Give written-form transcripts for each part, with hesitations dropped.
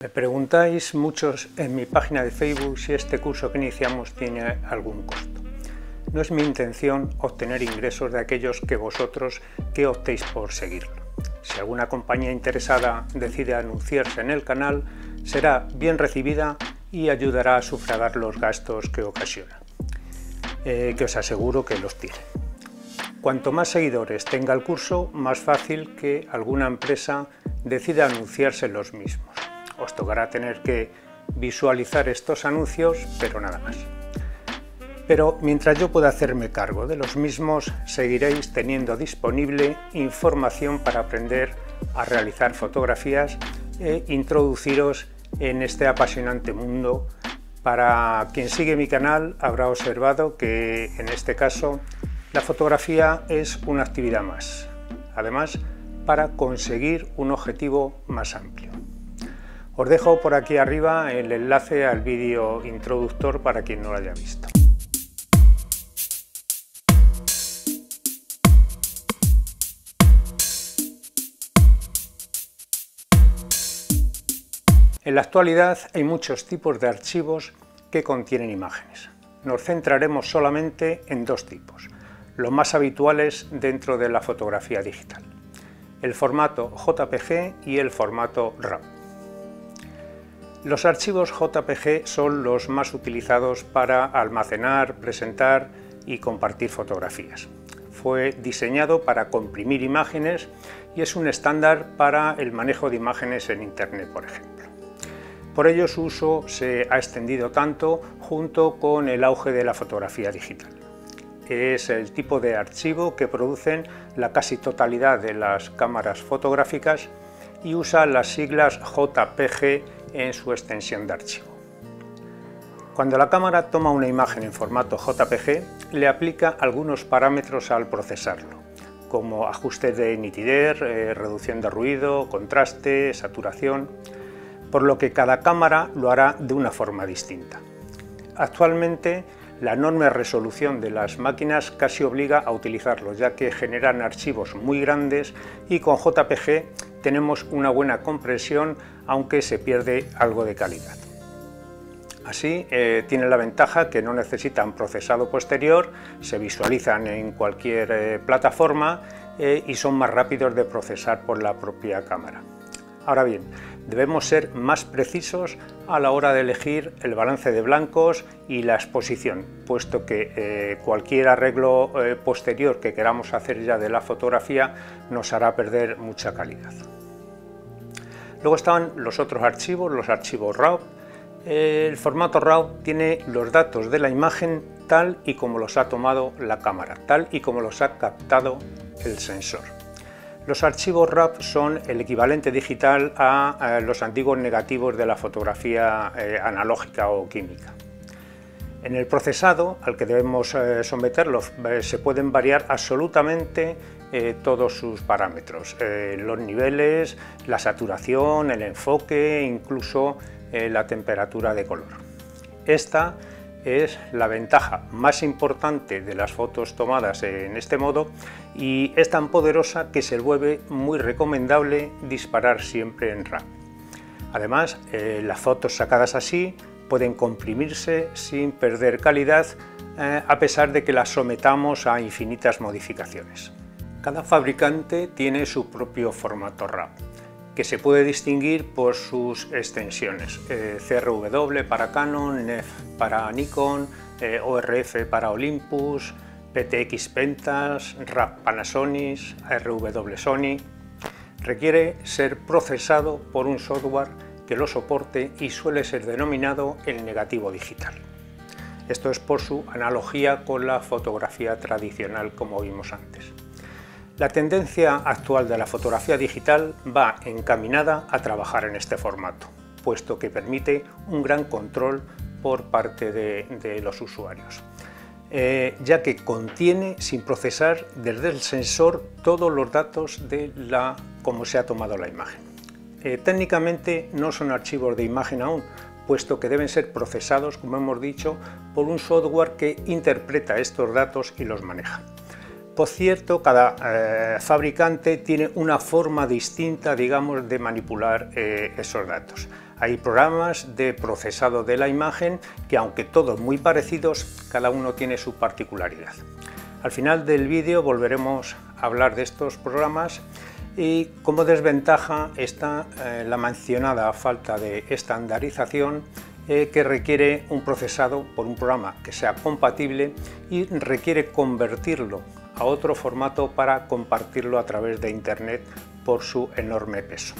Me preguntáis muchos en mi página de Facebook si este curso que iniciamos tiene algún costo. No es mi intención obtener ingresos de aquellos que vosotros que optéis por seguirlo. Si alguna compañía interesada decide anunciarse en el canal, será bien recibida y ayudará a sufragar los gastos que ocasiona, que os aseguro que los tiene. Cuanto más seguidores tenga el curso, más fácil que alguna empresa decida anunciarse en los mismos. Os tocará tener que visualizar estos anuncios, pero nada más. Pero mientras yo pueda hacerme cargo de los mismos, seguiréis teniendo disponible información para aprender a realizar fotografías e introduciros en este apasionante mundo. Para quien sigue mi canal habrá observado que en este caso la fotografía es una actividad más, además para conseguir un objetivo más amplio. Os dejo por aquí arriba el enlace al vídeo introductor para quien no lo haya visto. En la actualidad hay muchos tipos de archivos que contienen imágenes. Nos centraremos solamente en dos tipos, los más habituales dentro de la fotografía digital: el formato JPG y el formato RAW. Los archivos JPG son los más utilizados para almacenar, presentar y compartir fotografías. Fue diseñado para comprimir imágenes y es un estándar para el manejo de imágenes en Internet, por ejemplo. Por ello su uso se ha extendido tanto junto con el auge de la fotografía digital. Es el tipo de archivo que producen la casi totalidad de las cámaras fotográficas y usa las siglas JPG en su extensión de archivo. Cuando la cámara toma una imagen en formato JPG, le aplica algunos parámetros al procesarlo, como ajuste de nitidez, reducción de ruido, contraste, saturación, por lo que cada cámara lo hará de una forma distinta. Actualmente, la enorme resolución de las máquinas casi obliga a utilizarlos, ya que generan archivos muy grandes y con JPG tenemos una buena compresión, aunque se pierde algo de calidad. Así, tiene la ventaja que no necesitan procesado posterior, se visualizan en cualquier plataforma y son más rápidos de procesar por la propia cámara. Ahora bien, debemos ser más precisos a la hora de elegir el balance de blancos y la exposición, puesto que cualquier arreglo posterior que queramos hacer ya de la fotografía nos hará perder mucha calidad. Luego están los otros archivos, los archivos RAW. El formato RAW tiene los datos de la imagen tal y como los ha tomado la cámara, tal y como los ha captado el sensor. Los archivos RAW son el equivalente digital a los antiguos negativos de la fotografía analógica o química. En el procesado al que debemos someterlos se pueden variar absolutamente todos sus parámetros, los niveles, la saturación, el enfoque, incluso la temperatura de color. Esta es la ventaja más importante de las fotos tomadas en este modo y es tan poderosa que se vuelve muy recomendable disparar siempre en RAW. Además, las fotos sacadas así pueden comprimirse sin perder calidad, a pesar de que las sometamos a infinitas modificaciones. Cada fabricante tiene su propio formato RAW, que se puede distinguir por sus extensiones: CRW para Canon, NEF para Nikon, ORF para Olympus, PTX Pentax, RAW Panasonic, ARW Sony. Requiere ser procesado por un software que lo soporte y suele ser denominado el negativo digital. Esto es por su analogía con la fotografía tradicional, como vimos antes. La tendencia actual de la fotografía digital va encaminada a trabajar en este formato, puesto que permite un gran control por parte de los usuarios, ya que contiene, sin procesar desde el sensor, todos los datos de cómo se ha tomado la imagen. Técnicamente no son archivos de imagen aún, puesto que deben ser procesados, como hemos dicho, por un software que interpreta estos datos y los maneja. Por cierto, cada fabricante tiene una forma distinta, digamos, de manipular esos datos. Hay programas de procesado de la imagen que, aunque todos muy parecidos, cada uno tiene su particularidad. Al final del vídeo volveremos a hablar de estos programas y como desventaja está la mencionada falta de estandarización que requiere un procesado por un programa que sea compatible y requiere convertirlo a otro formato para compartirlo a través de Internet por su enorme peso.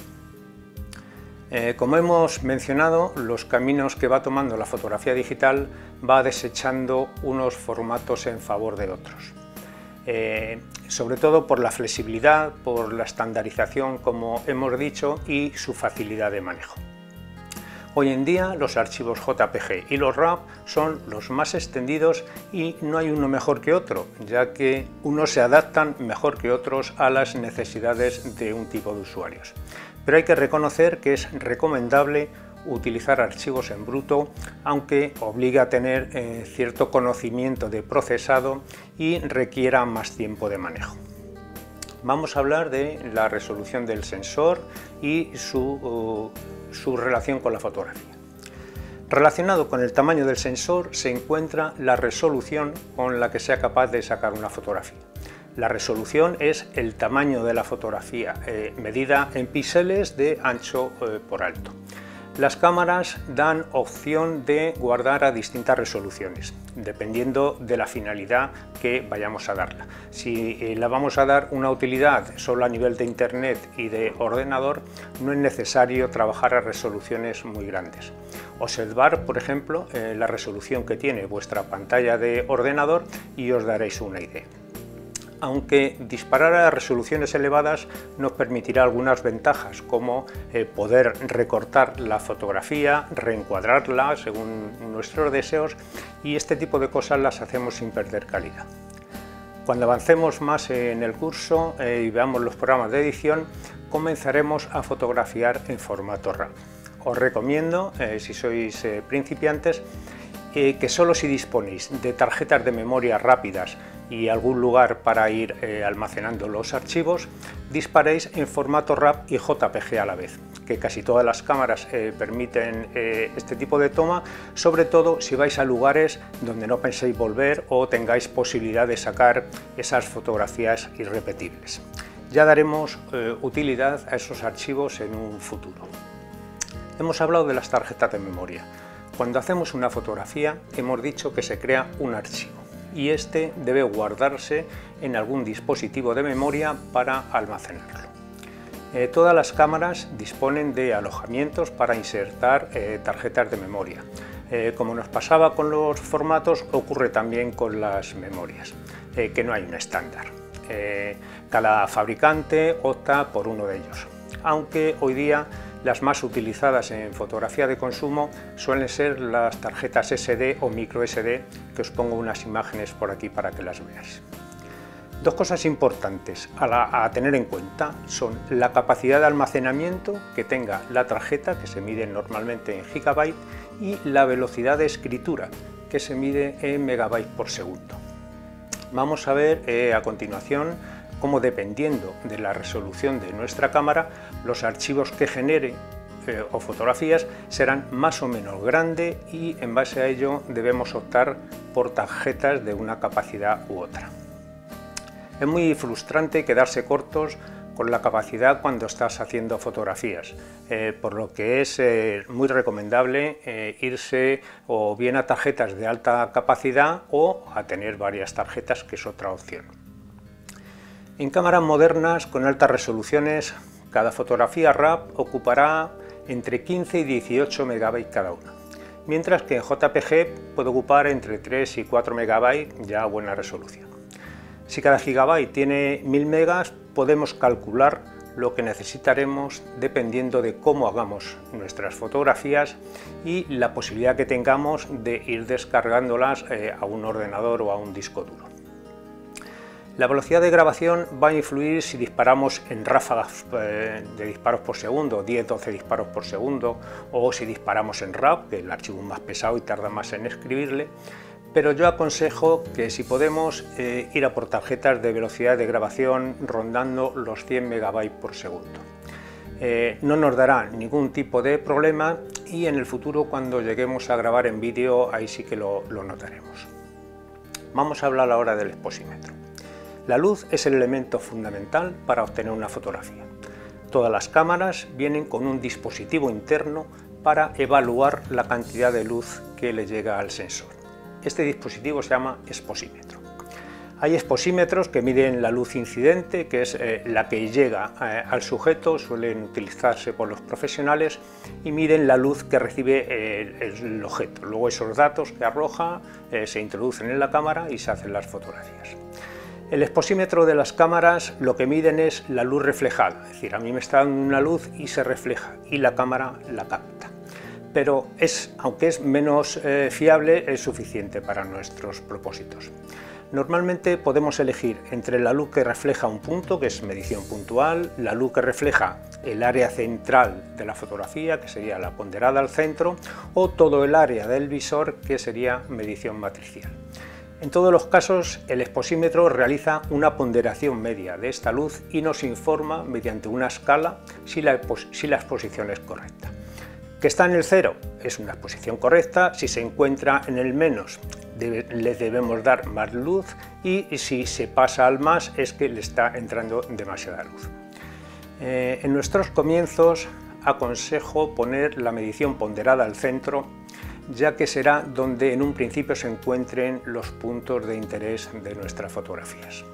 Como hemos mencionado, los caminos que va tomando la fotografía digital va desechando unos formatos en favor de otros. Sobre todo por la flexibilidad, por la estandarización, como hemos dicho, y su facilidad de manejo. Hoy en día los archivos JPG y los RAW son los más extendidos y no hay uno mejor que otro, ya que unos se adaptan mejor que otros a las necesidades de un tipo de usuarios. Pero hay que reconocer que es recomendable utilizar archivos en bruto, aunque obliga a tener cierto conocimiento de procesado y requiera más tiempo de manejo. Vamos a hablar de la resolución del sensor y su relación con la fotografía. Relacionado con el tamaño del sensor se encuentra la resolución con la que sea capaz de sacar una fotografía. La resolución es el tamaño de la fotografía, medida en píxeles de ancho por alto. Las cámaras dan opción de guardar a distintas resoluciones, dependiendo de la finalidad que vayamos a darla. Si la vamos a dar una utilidad solo a nivel de Internet y de ordenador, no es necesario trabajar a resoluciones muy grandes. Observar, por ejemplo, la resolución que tiene vuestra pantalla de ordenador y os daréis una idea. Aunque disparar a resoluciones elevadas nos permitirá algunas ventajas, como poder recortar la fotografía, reencuadrarla según nuestros deseos, y este tipo de cosas las hacemos sin perder calidad. Cuando avancemos más en el curso y veamos los programas de edición, comenzaremos a fotografiar en formato RAW. Os recomiendo, si sois principiantes, que solo si disponéis de tarjetas de memoria rápidas y algún lugar para ir almacenando los archivos, disparéis en formato RAW y JPG a la vez, que casi todas las cámaras permiten este tipo de toma, sobre todo si vais a lugares donde no penséis volver o tengáis posibilidad de sacar esas fotografías irrepetibles. Ya daremos utilidad a esos archivos en un futuro. Hemos hablado de las tarjetas de memoria. Cuando hacemos una fotografía hemos dicho que se crea un archivo y este debe guardarse en algún dispositivo de memoria para almacenarlo. Todas las cámaras disponen de alojamientos para insertar tarjetas de memoria. Como nos pasaba con los formatos, ocurre también con las memorias, que no hay un estándar. Cada fabricante opta por uno de ellos, aunque hoy día las más utilizadas en fotografía de consumo suelen ser las tarjetas SD o micro SD, que os pongo unas imágenes por aquí para que las veáis. Dos cosas importantes a tener en cuenta son la capacidad de almacenamiento que tenga la tarjeta, que se mide normalmente en gigabyte, y la velocidad de escritura, que se mide en megabytes por segundo. Vamos a ver a continuación cómo, dependiendo de la resolución de nuestra cámara, los archivos que genere o fotografías serán más o menos grandes y en base a ello debemos optar por tarjetas de una capacidad u otra. Es muy frustrante quedarse cortos con la capacidad cuando estás haciendo fotografías, por lo que es muy recomendable irse o bien a tarjetas de alta capacidad o a tener varias tarjetas, que es otra opción. En cámaras modernas con altas resoluciones, cada fotografía RAW ocupará entre 15 y 18 megabytes cada una, mientras que en JPG puede ocupar entre 3 y 4 megabytes ya a buena resolución. Si cada gigabyte tiene 1000 megas, podemos calcular lo que necesitaremos dependiendo de cómo hagamos nuestras fotografías y la posibilidad que tengamos de ir descargándolas a un ordenador o a un disco duro. La velocidad de grabación va a influir si disparamos en ráfagas de disparos por segundo, 10-12 disparos por segundo, o si disparamos en RAW, que el archivo es más pesado y tarda más en escribirle, pero yo aconsejo que, si podemos, ir a por tarjetas de velocidad de grabación rondando los 100 megabytes por segundo. no nos dará ningún tipo de problema y en el futuro, cuando lleguemos a grabar en vídeo, ahí sí que lo notaremos. Vamos a hablar ahora del exposímetro. La luz es el elemento fundamental para obtener una fotografía. Todas las cámaras vienen con un dispositivo interno para evaluar la cantidad de luz que le llega al sensor. Este dispositivo se llama exposímetro. Hay exposímetros que miden la luz incidente, que es la que llega al sujeto, suelen utilizarse por los profesionales, y miden la luz que recibe el objeto. Luego esos datos que arroja se introducen en la cámara y se hacen las fotografías. El exposímetro de las cámaras lo que miden es la luz reflejada, es decir, a mí me está dando una luz y se refleja y la cámara la capta. Pero aunque es menos fiable, es suficiente para nuestros propósitos. Normalmente podemos elegir entre la luz que refleja un punto, que es medición puntual, la luz que refleja el área central de la fotografía, que sería la ponderada al centro, o todo el área del visor, que sería medición matricial. En todos los casos, el exposímetro realiza una ponderación media de esta luz y nos informa mediante una escala si la exposición es correcta. Que está en el cero es una exposición correcta, si se encuentra en el menos le debemos dar más luz y si se pasa al más es que le está entrando demasiada luz. En nuestros comienzos aconsejo poner la medición ponderada al centro, ya que será donde en un principio se encuentren los puntos de interés de nuestras fotografías.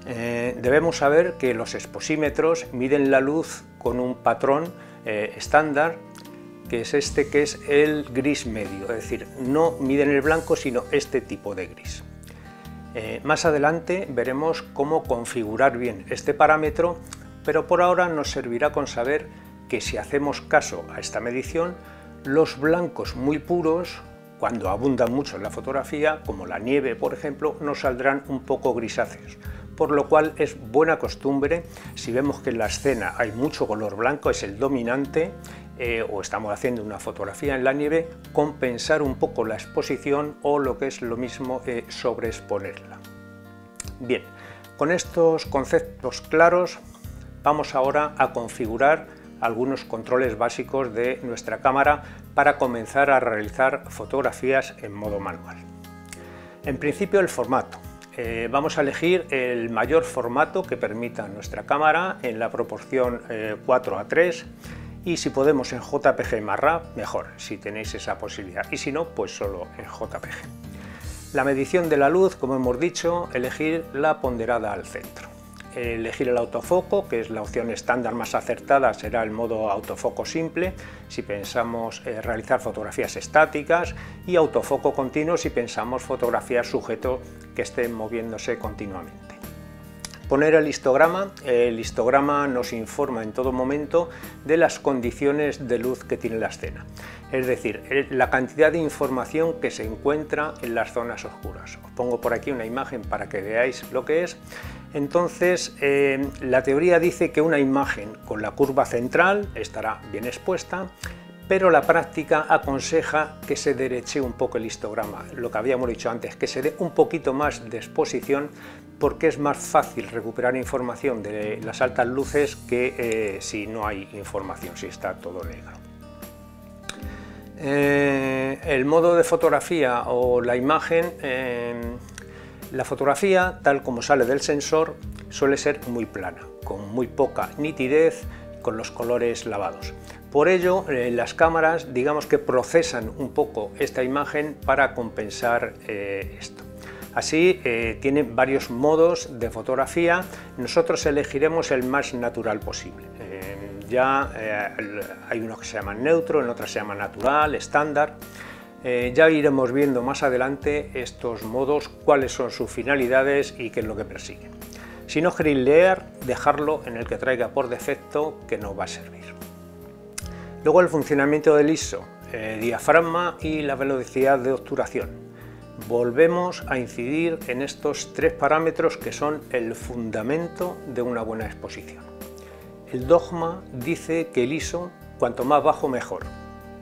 Debemos saber que los exposímetros miden la luz con un patrón estándar, que es el gris medio, es decir, no miden el blanco sino este tipo de gris. Más adelante veremos cómo configurar bien este parámetro, pero por ahora nos servirá con saber que si hacemos caso a esta medición, los blancos muy puros, cuando abundan mucho en la fotografía, como la nieve por ejemplo, nos saldrán un poco grisáceos, por lo cual es buena costumbre, si vemos que en la escena hay mucho color blanco, es el dominante, o estamos haciendo una fotografía en la nieve, compensar un poco la exposición o lo que es lo mismo, sobreexponerla. Bien, con estos conceptos claros vamos ahora a configurar algunos controles básicos de nuestra cámara para comenzar a realizar fotografías en modo manual. En principio, el formato. Vamos a elegir el mayor formato que permita nuestra cámara en la proporción 4:3 y si podemos en JPG más RAW, mejor, si tenéis esa posibilidad, y si no, pues solo en JPG. La medición de la luz, como hemos dicho, elegir la ponderada al centro. Elegir el autofoco, que es la opción estándar más acertada, será el modo autofoco simple si pensamos realizar fotografías estáticas, y autofoco continuo si pensamos fotografiar sujetos que estén moviéndose continuamente. Poner el histograma nos informa en todo momento de las condiciones de luz que tiene la escena, es decir, la cantidad de información que se encuentra en las zonas oscuras. Os pongo por aquí una imagen para que veáis lo que es. Entonces, la teoría dice que una imagen con la curva central estará bien expuesta, pero la práctica aconseja que se derechee un poco el histograma, lo que habíamos dicho antes, que se dé un poquito más de exposición, porque es más fácil recuperar información de las altas luces que si no hay información, si está todo negro. El modo de fotografía o la imagen, la fotografía tal como sale del sensor suele ser muy plana, con muy poca nitidez, con los colores lavados. Por ello, las cámaras, digamos que procesan un poco esta imagen para compensar esto. Así, tiene varios modos de fotografía. Nosotros elegiremos el más natural posible. Hay unos que se llaman neutro, en otros se llama natural, estándar. Ya iremos viendo más adelante estos modos, cuáles son sus finalidades y qué es lo que persiguen. Si no queréis leer, dejarlo en el que traiga por defecto, que nos va a servir. Luego, el funcionamiento del ISO, diafragma y la velocidad de obturación. Volvemos a incidir en estos tres parámetros que son el fundamento de una buena exposición. El dogma dice que el ISO, cuanto más bajo mejor.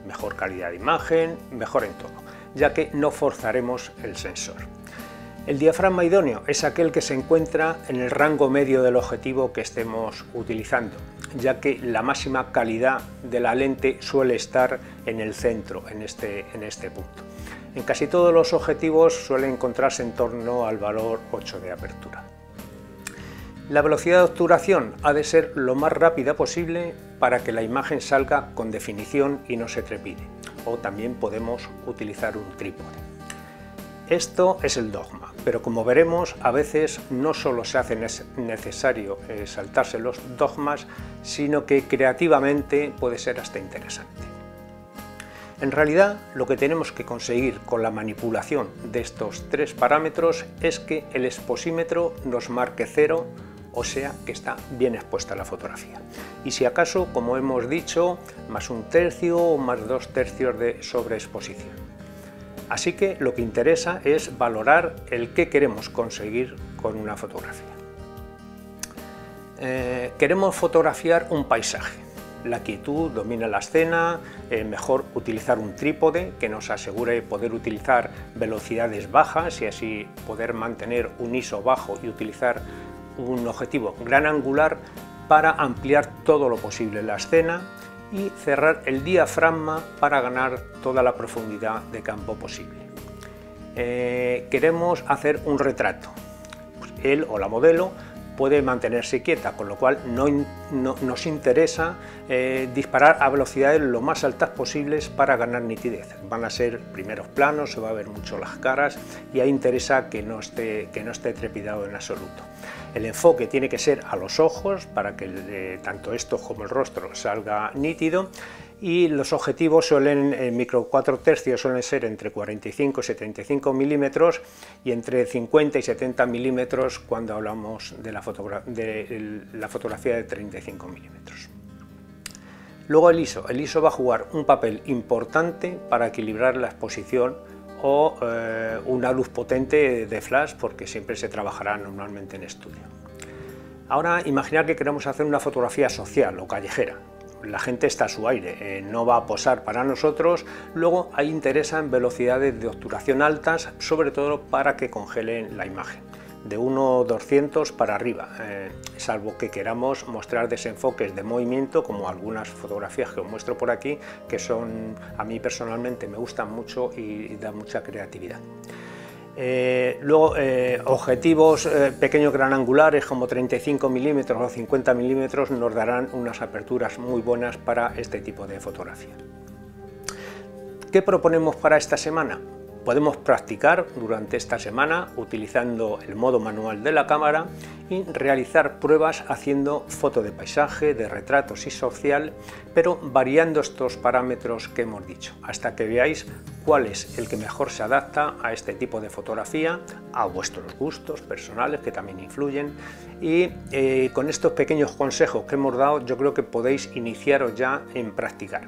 Mejor calidad de imagen, mejor en todo, ya que no forzaremos el sensor. El diafragma idóneo es aquel que se encuentra en el rango medio del objetivo que estemos utilizando, ya que la máxima calidad de la lente suele estar en el centro, en este punto. En casi todos los objetivos suele encontrarse en torno al valor 8 de apertura. La velocidad de obturación ha de ser lo más rápida posible para que la imagen salga con definición y no se trepide, o también podemos utilizar un trípode. Esto es el dogma, pero como veremos, a veces no solo se hace necesario saltarse los dogmas, sino que creativamente puede ser hasta interesante. En realidad, lo que tenemos que conseguir con la manipulación de estos tres parámetros es que el exposímetro nos marque 0, o sea que está bien expuesta la fotografía. Y si acaso, como hemos dicho, más 1/3 o más 2/3 de sobreexposición. Así que lo que interesa es valorar el que queremos conseguir con una fotografía. Queremos fotografiar un paisaje. La quietud domina la escena, mejor utilizar un trípode que nos asegure poder utilizar velocidades bajas y así poder mantener un ISO bajo y utilizar un objetivo gran angular para ampliar todo lo posible la escena y cerrar el diafragma para ganar toda la profundidad de campo posible. Queremos hacer un retrato. Pues él o la modelo puede mantenerse quieta, con lo cual no nos interesa disparar a velocidades lo más altas posibles para ganar nitidez. Van a ser primeros planos, se va a ver mucho las caras y ahí interesa que no esté trepidado en absoluto. El enfoque tiene que ser a los ojos para que tanto esto como el rostro salga nítido, y los objetivos en micro 4/3 suelen ser entre 45 y 75 milímetros y entre 50 y 70 milímetros cuando hablamos de la fotografía de 35 milímetros. Luego el ISO. El ISO va a jugar un papel importante para equilibrar la exposición o una luz potente de flash, porque siempre se trabajará normalmente en estudio. Ahora imaginar que queremos hacer una fotografía social o callejera. La gente está a su aire, no va a posar para nosotros. Luego ahí interesan velocidades de obturación altas, sobre todo para que congelen la imagen, de 1/200 para arriba, salvo que queramos mostrar desenfoques de movimiento, como algunas fotografías que os muestro por aquí, que a mí personalmente me gustan mucho y dan mucha creatividad. Luego objetivos pequeños gran angulares como 35 milímetros o 50 milímetros nos darán unas aperturas muy buenas para este tipo de fotografía. ¿Qué proponemos para esta semana? Podemos practicar durante esta semana utilizando el modo manual de la cámara y realizar pruebas haciendo foto de paisaje, de retratos y social, pero variando estos parámetros que hemos dicho, hasta que veáis cuál es el que mejor se adapta a este tipo de fotografía, a vuestros gustos personales que también influyen, y con estos pequeños consejos que hemos dado yo creo que podéis iniciaros ya en practicar.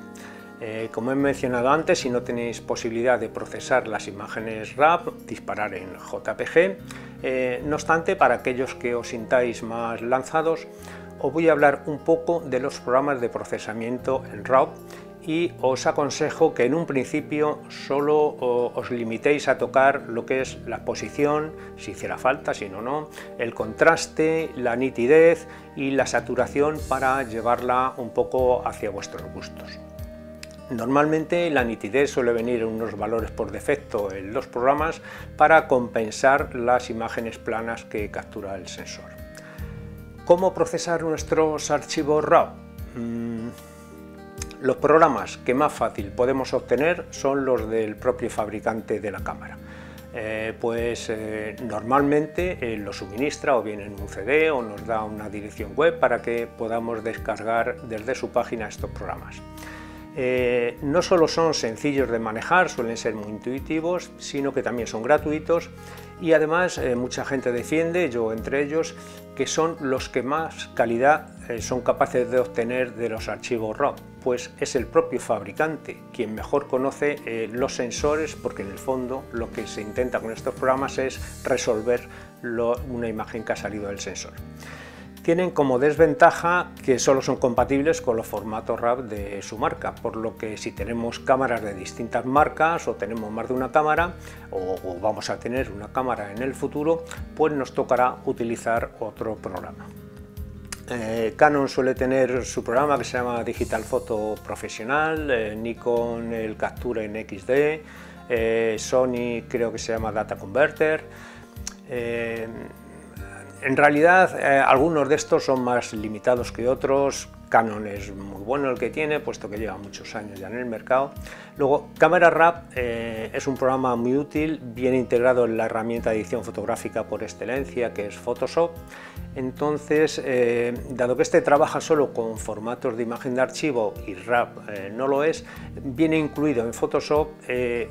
Como he mencionado antes, si no tenéis posibilidad de procesar las imágenes RAW, disparar en JPG. No obstante, para aquellos que os sintáis más lanzados, os voy a hablar un poco de los programas de procesamiento en RAW y os aconsejo que en un principio solo os limitéis a tocar lo que es la exposición, si hiciera falta, si no, no, el contraste, la nitidez y la saturación para llevarla un poco hacia vuestros gustos. Normalmente la nitidez suele venir en unos valores por defecto en los programas para compensar las imágenes planas que captura el sensor. ¿Cómo procesar nuestros archivos RAW? Los programas que más fácil podemos obtener son los del propio fabricante de la cámara. Normalmente los suministra o bien en un CD o nos da una dirección web para que podamos descargar desde su página estos programas. No solo son sencillos de manejar, suelen ser muy intuitivos, sino que también son gratuitos y además mucha gente defiende, yo entre ellos, que son los que más calidad son capaces de obtener de los archivos RAW, pues es el propio fabricante quien mejor conoce los sensores, porque en el fondo lo que se intenta con estos programas es resolver una imagen que ha salido del sensor. Tienen como desventaja que solo son compatibles con los formatos RAW de su marca, por lo que si tenemos cámaras de distintas marcas o tenemos más de una cámara o vamos a tener una cámara en el futuro, pues nos tocará utilizar otro programa. Canon suele tener su programa que se llama Digital Photo Profesional, Nikon el Capture en XD, Sony creo que se llama Data Converter. En realidad algunos de estos son más limitados que otros. Canon es muy bueno el que tiene, puesto que lleva muchos años ya en el mercado. Luego, Camera Raw es un programa muy útil, bien integrado en la herramienta de edición fotográfica por excelencia, que es Photoshop. Entonces, dado que este trabaja solo con formatos de imagen de archivo y RAW no lo es, viene incluido en Photoshop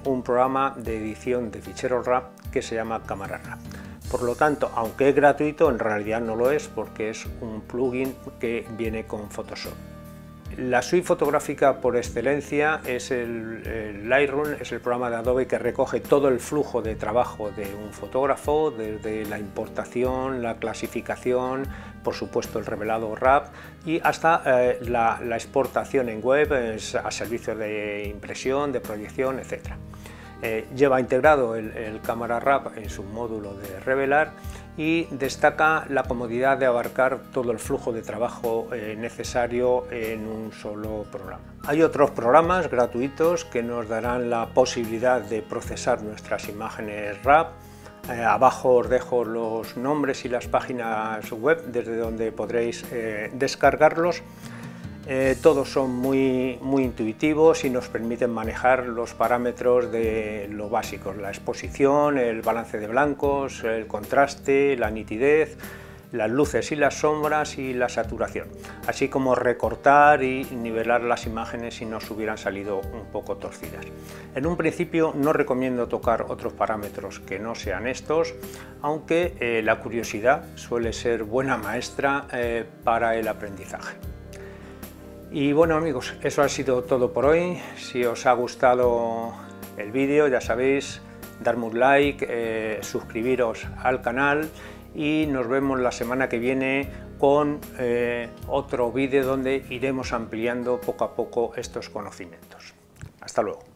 un programa de edición de ficheros RAW que se llama Camera Raw. Por lo tanto, aunque es gratuito, en realidad no lo es porque es un plugin que viene con Photoshop. La suite fotográfica por excelencia es el Lightroom, es el programa de Adobe que recoge todo el flujo de trabajo de un fotógrafo, desde la importación, la clasificación, por supuesto el revelado RAW y hasta la exportación en web a servicio de impresión, de proyección, etc. Lleva integrado el Camera Raw en su módulo de revelar y destaca la comodidad de abarcar todo el flujo de trabajo necesario en un solo programa. Hay otros programas gratuitos que nos darán la posibilidad de procesar nuestras imágenes RAW. Abajo os dejo los nombres y las páginas web desde donde podréis descargarlos. Todos son muy intuitivos y nos permiten manejar los parámetros de lo básico, la exposición, el balance de blancos, el contraste, la nitidez, las luces y las sombras y la saturación, así como recortar y nivelar las imágenes si nos hubieran salido un poco torcidas. En un principio no recomiendo tocar otros parámetros que no sean estos, aunque la curiosidad suele ser buena maestra para el aprendizaje. Y bueno amigos, eso ha sido todo por hoy. Si os ha gustado el vídeo, ya sabéis, darme un like, suscribiros al canal y nos vemos la semana que viene con otro vídeo donde iremos ampliando poco a poco estos conocimientos. Hasta luego.